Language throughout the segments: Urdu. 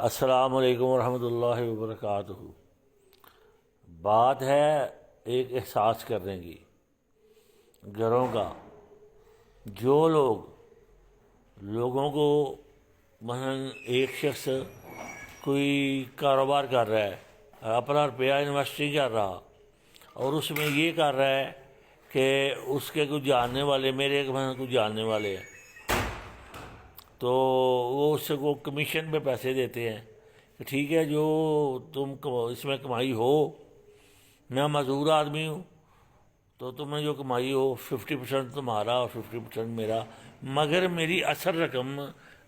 السلام علیکم ورحمۃ اللہ وبرکاتہ۔ بات ہے ایک احساس کرنے کی گھروں کا۔ جو لوگوں کو مثلاً ایک شخص کوئی کاروبار کر رہا ہے، اپنا روپیہ انویسٹ نہیں کر رہا اور اس میں یہ کر رہا ہے کہ اس کے کچھ جاننے والے، میرے کچھ جاننے والے ہیں، تو وہ اس کو کمیشن پہ پیسے دیتے ہیں کہ ٹھیک ہے جو تم اس میں کمائی ہو، میں معذور آدمی ہوں تو تمہیں جو کمائی ہو 50% تمہارا اور 50% میرا، مگر میری اصل رقم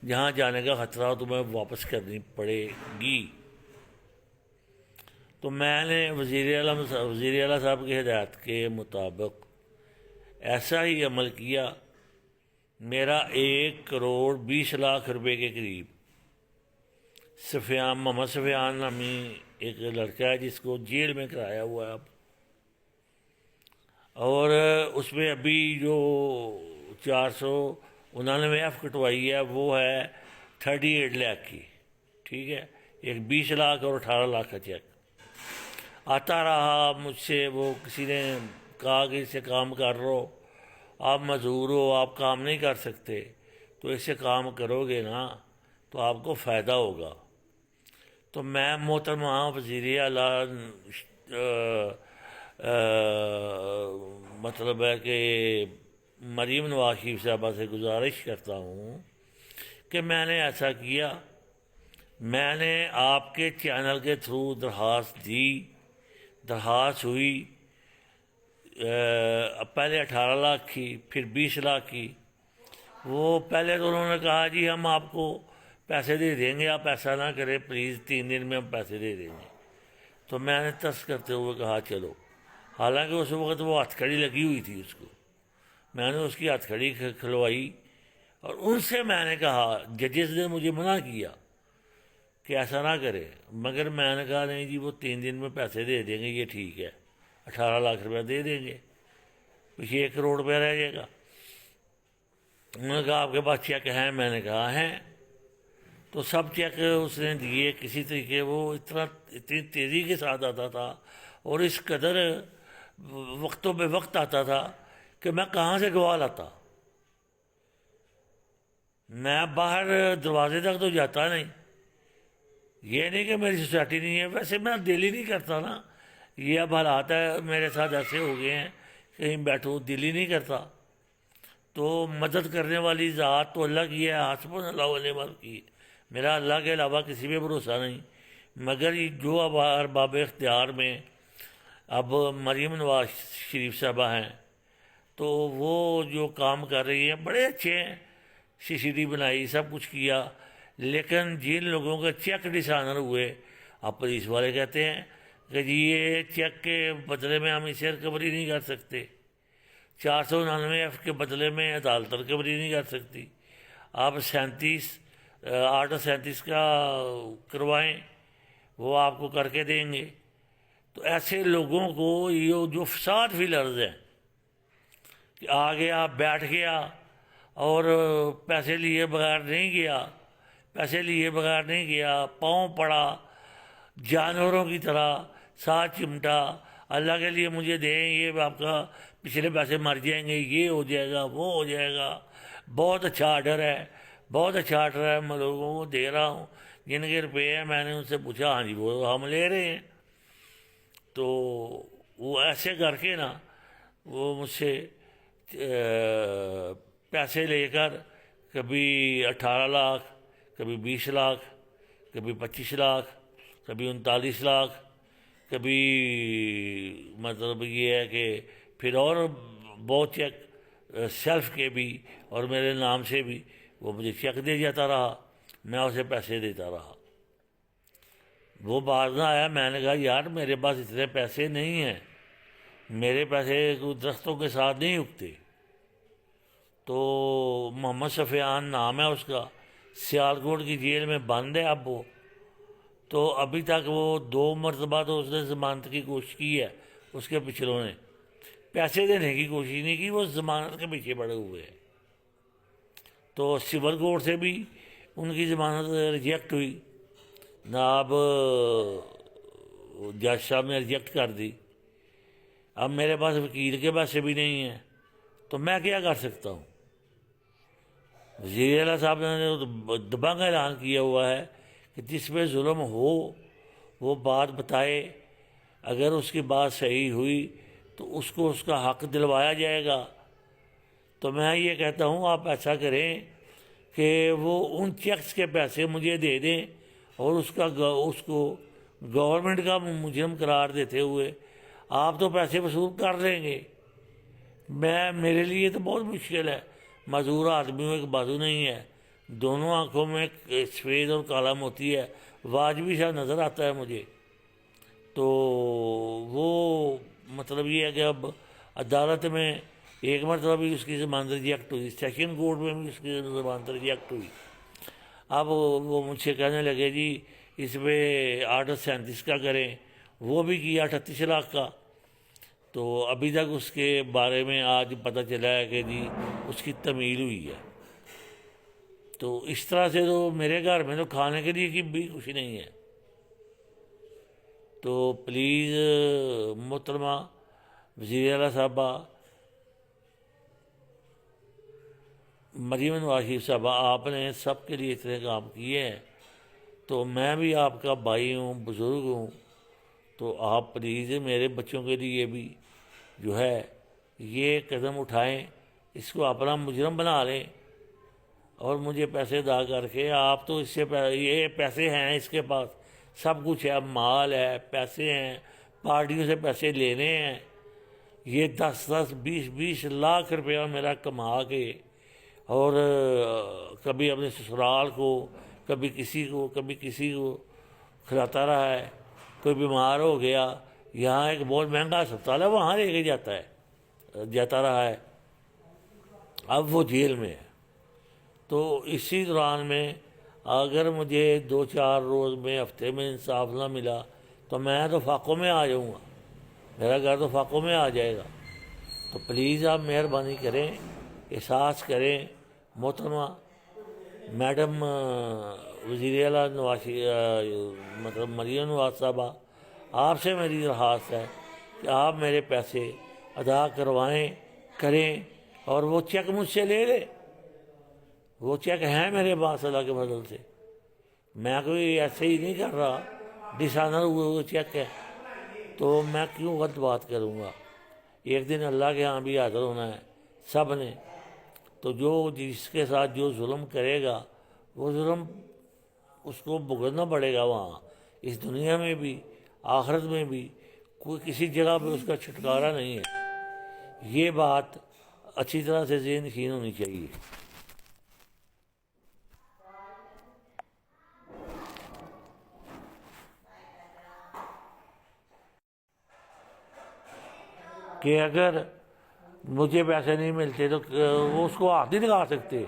جہاں جانے کا خطرہ ہو تمہیں واپس کرنی پڑے گی۔ تو میں نے وزیر اعلیٰ صاحب کی ہدایت کے مطابق ایسا ہی عمل کیا۔ میرا 1,20,00,000 روپے کے قریب محمد سفیان نامی ایک لڑکا ہے جس کو جیل میں کرایا ہوا ہے اب، اور اس میں ابھی جو 499F کٹوائی ہے وہ ہے 38 لاکھ کی، ٹھیک ہے، ایک 20 لاکھ اور 18 لاکھ کا چیک آتا رہا مجھ سے۔ وہ کسی نے کہا کہ اس سے کام کر رہو، آپ معذور ہو، آپ کام نہیں کر سکتے، تو اس سے کام کرو گے نا تو آپ کو فائدہ ہوگا۔ تو میں محترمہ وزیر اعلیٰ مطلب ہے کہ مریم نواز شریف صاحبہ سے گزارش کرتا ہوں کہ میں نے ایسا کیا، میں نے آپ کے چینل کے تھرو درخواست ہوئی، پہلے 18 لاکھ کی، پھر 20 لاکھ کی۔ وہ پہلے تو انہوں نے کہا جی ہم آپ کو پیسے دے دیں گے، آپ ایسا نہ کریں پلیز، 3 دن میں ہم پیسے دے دیں گے۔ تو میں نے ترس کرتے ہوئے کہا چلو، حالانکہ اس وقت وہ ہتھ کھڑی لگی ہوئی تھی اس کو، میں نے اس کی ہتھ کھڑی کھلوائی اور ان سے میں نے کہا، ججز نے مجھے منع کیا کہ ایسا نہ کرے، مگر میں نے کہا نہیں جی وہ 3 دن میں پیسے دے دیں گے، یہ ٹھیک ہے، 18 لاکھ روپے دے دیں گے، پیچھے 1 کروڑ روپیہ رہ جائے گا۔ انہوں نے کہا آپ کے پاس چیک ہیں؟ میں نے کہا ہیں۔ تو سب چیک اس نے دیے، کسی طریقے وہ اتنی تیزی کے ساتھ آتا تھا اور اس قدر وقتوں بے وقت آتا تھا کہ میں کہاں سے گواہ لاتا، میں باہر دروازے تک تو جاتا نہیں۔ یہ نہیں کہ میری سوسائٹی نہیں ہے، ویسے میں دل ہی نہیں کرتا نا، یہ اب حالات ہے میرے ساتھ ایسے ہو گئے ہیں کہیں بیٹھو دل ہی نہیں کرتا۔ تو مدد کرنے والی ذات تو اللہ کی ہے، حسبنا اللہ و نعم الوکیل، میرا اللہ کے علاوہ کسی پہ بھروسہ نہیں۔ مگر جو اب ارباب اختیار میں اب مریم نواز شریف صاحبہ ہیں تو وہ جو کام کر رہی ہیں بڑے اچھے ہیں، CCTV بنائی، سب کچھ کیا، لیکن جن لوگوں کے چیک ڈسآنر ہوئے، اب پولیس والے کہتے ہیں کہ جی یہ چیک کے بدلے میں ہم اسے ریکوری نہیں کر سکتے، 499F کے بدلے میں عدالت ریکوری نہیں کر سکتی، آپ 37 کا کروائیں وہ آپ کو کر کے دیں گے۔ تو ایسے لوگوں کو یہ جو فساد فی الارض ہے کہ آ گیا بیٹھ گیا اور پیسے لیے بغیر نہیں گیا، پاؤں پڑا، جانوروں کی طرح ساتھ چمٹا، اللہ کے لیے مجھے دیں، یہ آپ کا پچھلے پیسے مر جائیں گے، یہ ہو جائے گا، وہ ہو جائے گا، بہت اچھا آرڈر ہے، بہت اچھا آرڈر ہے، میں لوگوں کو دے رہا ہوں جن کے روپے ہیں۔ میں نے ان سے پوچھا ہاں جی وہ ہم لے رہے ہیں۔ تو وہ ایسے کر کے نا وہ مجھ سے پیسے لے کر کبھی 18 لاکھ، کبھی 20 لاکھ، کبھی 25 لاکھ، کبھی 39 لاکھ، کبھی مطلب یہ ہے کہ پھر اور بہت چیک سیلف کے بھی اور میرے نام سے بھی وہ مجھے چیک دے جاتا رہا، میں اسے پیسے دیتا رہا۔ وہ باز نہ آیا، میں نے کہا یار میرے پاس اتنے پیسے نہیں ہیں، میرے پیسے درختوں کے ساتھ نہیں اگتے۔ تو محمد سفیان نام ہے اس کا، سیالکوٹ کی جیل میں بند ہے اب وہ، تو ابھی تک وہ 2 مرتبہ تو اس نے ضمانت کی کوشش کی ہے، اس کے پچھلوں نے پیسے دینے کی کوشش نہیں کی، وہ ضمانت کے پیچھے پڑے ہوئے ہیں۔ تو سول کورٹ سے بھی ان کی ضمانت ریجیکٹ ہوئی، جناب جج صاحب نے ریجیکٹ کر دی. اب میرے پاس وکیل کے پیسے بھی نہیں ہیں تو میں کیا کر سکتا ہوں. وزیر اعلیٰ صاحب نے دبنگ اعلان کیا ہوا ہے کہ جس پہ ظلم ہو وہ بات بتائے، اگر اس کی بات صحیح ہوئی تو اس کو اس کا حق دلوایا جائے گا. تو میں یہ کہتا ہوں آپ ایسا کریں کہ وہ ان چیکس کے پیسے مجھے دے دیں اور اس کو گورنمنٹ کا مجرم قرار دیتے ہوئے آپ تو پیسے وصول کر لیں گے. میرے لیے تو بہت مشکل ہے، معذور آدمی میں ایک بازو نہیں ہے، دونوں آنکھوں میں سفید اور کالا موتی ہے، واجبی سا نظر آتا ہے مجھے. تو وہ مطلب یہ ہے کہ اب عدالت میں ایک مرتبہ بھی اس کی ضمانت ریجیکٹ ہوئی، سیشن کورٹ میں بھی اس کی ضمانت ریجیکٹ ہوئی. اب وہ مجھ سے کہنے لگے جی اس پہ آرڈر 37 کا کریں، وہ بھی کیا 38 لاکھ کا. تو ابھی تک اس کے بارے میں آج پتہ چلا ہے کہ جی اس کی تمیل ہوئی ہے. تو اس طرح سے تو میرے گھر میں تو کھانے کے لیے بھی کچھ نہیں ہے. تو پلیز محترمہ وزیر اعلیٰ صاحبہ مریم نواز شریف صاحبہ، آپ نے سب کے لیے اتنے کام کیے ہیں تو میں بھی آپ کا بھائی ہوں، بزرگ ہوں، تو آپ پلیز میرے بچوں کے لیے بھی جو ہے یہ قدم اٹھائیں، اس کو اپنا مجرم بنا لیں اور مجھے پیسے ادا کر کے. آپ تو اس سے یہ پیسے ہیں اس کے پاس، سب کچھ ہے، مال ہے، پیسے ہیں، پارٹیوں سے پیسے لینے ہیں. یہ 10-10 20-20 لاکھ روپیہ میرا کما کے اور کبھی اپنے سسرال کو، کبھی کسی کو کھلاتا رہا ہے. کوئی بیمار ہو گیا، یہاں ایک بہت مہنگا اسپتال ہے وہاں لے کے جاتا رہا ہے، اب وہ جیل میں ہے. تو اسی دوران میں اگر مجھے 2-4 روز میں ہفتے میں انصاف نہ ملا تو میں تو فاقوں میں آ جاؤں گا، میرا گھر تو فاقوں میں آ جائے گا. تو پلیز آپ مہربانی کریں، احساس کریں. محترمہ میڈم وزیر اعلیٰ مطلب مریم نواز صاحبہ، آپ سے میری درخواست ہے کہ آپ میرے پیسے ادا کریں اور وہ چیک مجھ سے لے لیں. وہ چیک ہیں میرے پاس اللہ کے فضل سے، میں کوئی ایسے ہی نہیں کر رہا، ڈس آنر ہوئے ہوئے چیک ہے تو میں کیوں غلط بات کروں گا. ایک دن اللہ کے ہاں بھی حاضر ہونا ہے سب نے. تو جس کے ساتھ جو ظلم کرے گا وہ ظلم اس کو بھگتنا پڑے گا، وہاں اس دنیا میں بھی آخرت میں بھی. کوئی کسی جگہ پہ اس کا چھٹکارا نہیں ہے. یہ بات اچھی طرح سے ذہن نشین ہونی چاہیے. کہ اگر مجھے پیسے نہیں ملتے تو وہ اس کو ہاتھ نہیں لگا سکتے،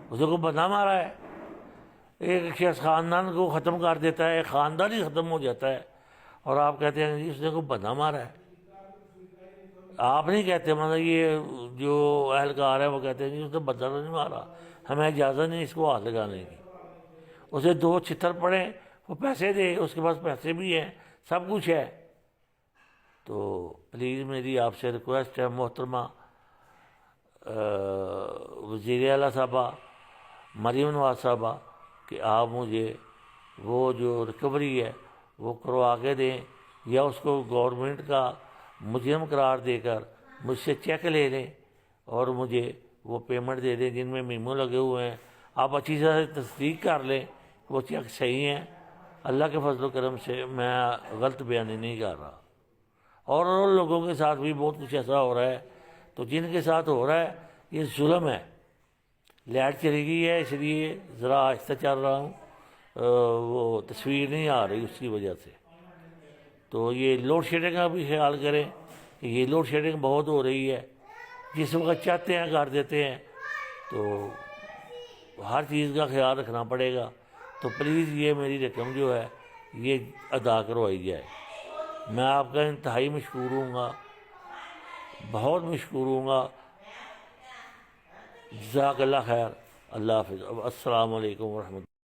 اس کو بندہ مارا ہے. ایک شخص خاندان کو ختم کر دیتا ہے، خاندان ہی ختم ہو جاتا ہے، اور آپ کہتے ہیں جی اس نے کو بندہ مارا ہے. آپ نہیں کہتے، مطلب یہ جو اہلکار ہے وہ کہتے ہیں جی اس نے بندہ تو نہیں مارا، ہمیں اجازت نہیں اس کو ہاتھ لگانے کی. اسے 2 چھتر پڑیں، وہ پیسے دے، اس کے پاس پیسے بھی ہیں، سب کچھ ہے. تو پلیز میری آپ سے ریکویسٹ ہے محترمہ وزیر اعلیٰ صاحبہ مریم نواز صاحبہ کہ آپ مجھے وہ جو ریکوری ہے وہ کروا کے دیں، یا اس کو گورنمنٹ کا مجرم قرار دے کر مجھ سے چیک لے لیں اور مجھے وہ پیمنٹ دے دیں جن میں میمو لگے ہوئے ہیں. آپ اچھی طرح سے تصدیق کر لیں وہ چیک صحیح ہیں. اللہ کے فضل و کرم سے میں غلط بیانی نہیں کر رہا. اور لوگوں کے ساتھ بھی بہت کچھ ایسا ہو رہا ہے، تو جن کے ساتھ ہو رہا ہے یہ ظلم ہے. لائٹ چلی گئی ہے اس لیے ذرا آہستہ چل رہا ہوں، وہ تصویر نہیں آ رہی اس کی وجہ سے. تو یہ لوڈ شیڈنگ کا بھی خیال کریں کہ یہ لوڈ شیڈنگ بہت ہو رہی ہے، جس وقت چاہتے ہیں کر دیتے ہیں. تو ہر چیز کا خیال رکھنا پڑے گا. تو پلیز یہ میری رقم جو ہے یہ ادا کروائی جائے. میں آپ کا انتہائی مشکور ہوں گا، بہت مشکور ہوں گا. جزاک اللہ خیر. اللہ حافظ. السلام علیکم ورحمۃ اللہ.